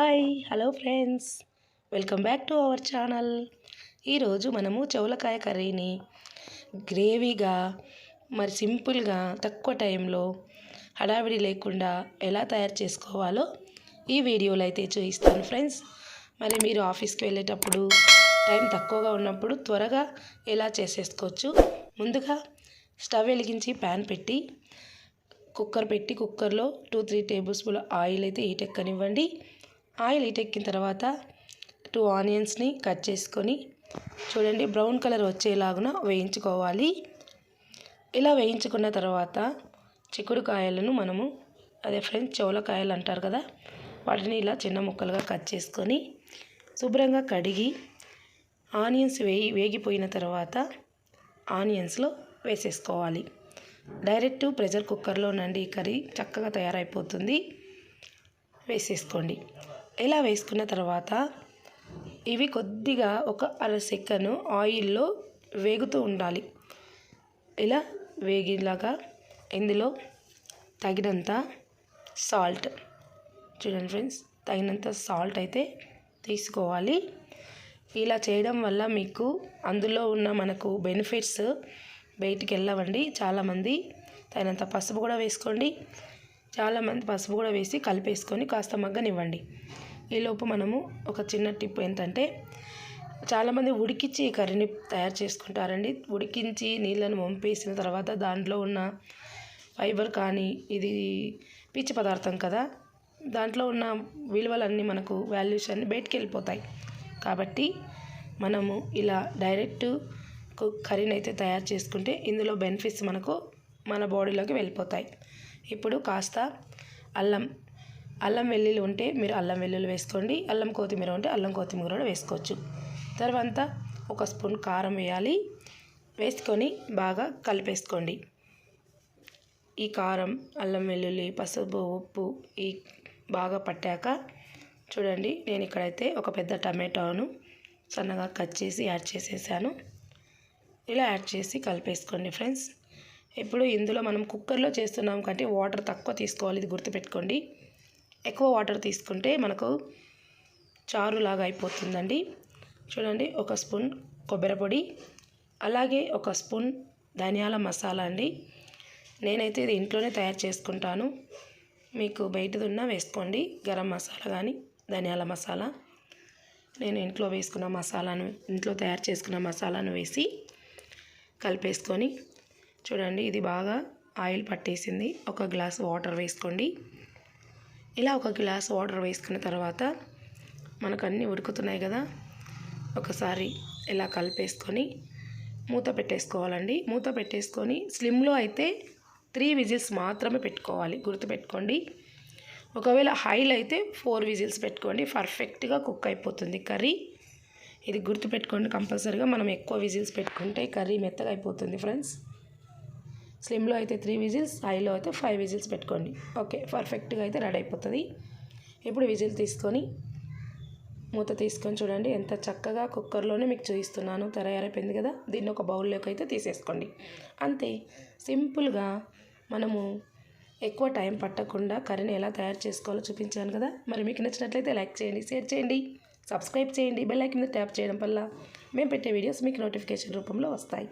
Hi hello friends, welcome back to our channel. ఈరోజు మనము చౌలకాయ కర్రీని గ్రేవీగా మరి సింపుల్గా తక్కువ టైంలో హడావిడి లేకుండా ఎలా తయారు చేసుకోవాలో ఈ వీడియోలో అయితే చూపిస్తాను ఫ్రెండ్స్. మరి మీరు ఆఫీస్కి వెళ్ళేటప్పుడు టైం తక్కువగా ఉన్నప్పుడు త్వరగా ఎలా చేసేసుకోవచ్చు. ముందుగా స్టవ్ వెలిగించి ప్యాన్ పెట్టి కుక్కర్లో 2-3 టేబుల్ స్పూన్ ఆయిల్ అయితే హీట్ ఎక్కనివ్వండి. ఆయిల్ హీట్ ఎక్కిన తర్వాత 2 ఆనియన్స్ని కట్ చేసుకొని చూడండి బ్రౌన్ కలర్ వచ్చేలాగున వేయించుకోవాలి. ఇలా వేయించుకున్న తర్వాత చిక్కుడుకాయలను మనము ఫ్రెండ్స్ చౌలకాయలు అంటారు కదా, వాటిని ఇలా చిన్న ముక్కలుగా కట్ చేసుకొని శుభ్రంగా కడిగి ఆనియన్స్ వేగిపోయిన తర్వాత ఆనియన్స్లో వేసేసుకోవాలి. డైరెక్ట్ ప్రెషర్ కుక్కర్లోనండి ఈ కర్రీ చక్కగా తయారైపోతుంది. వేసేసుకోండి. ఇలా వేసుకున్న తర్వాత ఇవి కొద్దిగా ఒక అర సెకండ్ ఆయిల్లో వేగుతూ ఉండాలి. ఇలా వేగిలాగా ఇందులో తగినంత సాల్ట్, చూడండి ఫ్రెండ్స్, తగినంత సాల్ట్ అయితే తీసుకోవాలి. ఇలా చేయడం వల్ల మీకు అందులో ఉన్న మనకు బెనిఫిట్స్ బయటికి వెళ్ళవండి. చాలామంది తగినంత పసుపు కూడా వేసుకోండి. చాలామంది పసుపు కూడా వేసి కలిపేసుకొని కాస్త మగ్గనివ్వండి. ఈలోపు మనము ఒక చిన్న టిప్ ఏంటంటే, చాలామంది ఉడికించి ఈ కర్రీని తయారు చేసుకుంటారండి. ఉడికించి నీళ్ళను వంపేసిన తర్వాత దాంట్లో ఉన్న ఫైబర్ కానీ, ఇది పీచు పదార్థం కదా, దాంట్లో ఉన్న విలువలన్నీ మనకు వాల్యూస్ అన్నీ బయటికి వెళ్ళిపోతాయి. కాబట్టి మనము ఇలా డైరెక్ట్ కర్రీని అయితే తయారు చేసుకుంటే ఇందులో బెనిఫిట్స్ మనకు మన బాడీలోకి వెళ్ళిపోతాయి. ఇప్పుడు కాస్త అల్లం వెల్లుల్లి ఉంటే మీరు అల్లం వెల్లుల్లి వేసుకోండి. అల్లం కొత్తిమీర ఉంటే అల్లం కొత్తిమీర కూడా వేసుకోవచ్చు. తర్వాత 1 స్పూన్ కారం వేయాలి. వేసుకొని బాగా కలిపేసుకోండి. ఈ కారం, అల్లం వెల్లుల్లి, పసుపు, ఉప్పు ఈ బాగా పట్టాక చూడండి, నేను ఇక్కడైతే ఒక పెద్ద టమాటోను సన్నగా కట్ చేసి యాడ్ చేసేసాను. ఇలా యాడ్ చేసి కలిపేసుకోండి ఫ్రెండ్స్. ఇప్పుడు ఇందులో మనం కుక్కర్లో చేస్తున్నాం కాబట్టి వాటర్ తక్కువ తీసుకోవాలి, ఇది గుర్తుపెట్టుకోండి. ఎక్కువ వాటర్ తీసుకుంటే మనకు చారులాగా అయిపోతుందండి. చూడండి, 1 స్పూన్ కొబ్బరి పొడి, అలాగే 1 స్పూన్ ధనియాల మసాలా అండి. నేనైతే ఇది ఇంట్లోనే తయారు చేసుకుంటాను. మీకు బయటది ఉన్నా వేసుకోండి, గరం మసాలా కానీ ధనియాల మసాలా. నేను ఇంట్లో తయారు చేసుకున్న మసాలాను వేసి కలిపేసుకొని చూడండి, ఇది బాగా ఆయిల్ పట్టేసింది. 1 గ్లాస్ వాటర్ వేసుకోండి. ఇలా 1 గ్లాస్ వాటర్ వేసుకున్న తర్వాత మనకు అన్నీ ఉడుకుతున్నాయి కదా, ఒకసారి ఇలా కలిపేసుకొని మూత పెట్టేసుకోవాలండి. మూత పెట్టేసుకొని స్లిమ్లో అయితే 3 విజిల్స్ మాత్రమే పెట్టుకోవాలి, గుర్తుపెట్టుకోండి. ఒకవేళ హైలో అయితే 4 విజిల్స్ పెట్టుకోండి, పర్ఫెక్ట్గా కుక్ అయిపోతుంది కర్రీ. ఇది గుర్తుపెట్టుకోండి కంపల్సరీగా. మనం ఎక్కువ విజిల్స్ పెట్టుకుంటే కర్రీ మెత్తగా అయిపోతుంది ఫ్రెండ్స్. స్లిమ్లో అయితే 3 విజిల్స్, హైలో అయితే 5 విజిల్స్ పెట్టుకోండి. ఓకే, పర్ఫెక్ట్గా అయితే రెడీ అయిపోతుంది. ఇప్పుడు విజిల్ తీసుకొని మూత తీసుకొని చూడండి, ఎంత చక్కగా కుక్కర్లోనే మీకు చూపిస్తున్నాను, తయారైపోయింది కదా. దీన్ని ఒక బౌల్లోకి అయితే తీసేసుకోండి. అంతే సింపుల్గా మనము ఎక్కువ టైం పట్టకుండా కర్రీని ఎలా తయారు చేసుకోవాలో చూపించాను కదా. మరి మీకు నచ్చినట్లయితే లైక్ చేయండి, షేర్ చేయండి, సబ్స్క్రైబ్ చేయండి. బెల్ ఐకాన్ మీద ట్యాప్ చేయడం వల్ల మేము పెట్టే వీడియోస్ మీకు నోటిఫికేషన్ రూపంలో వస్తాయి.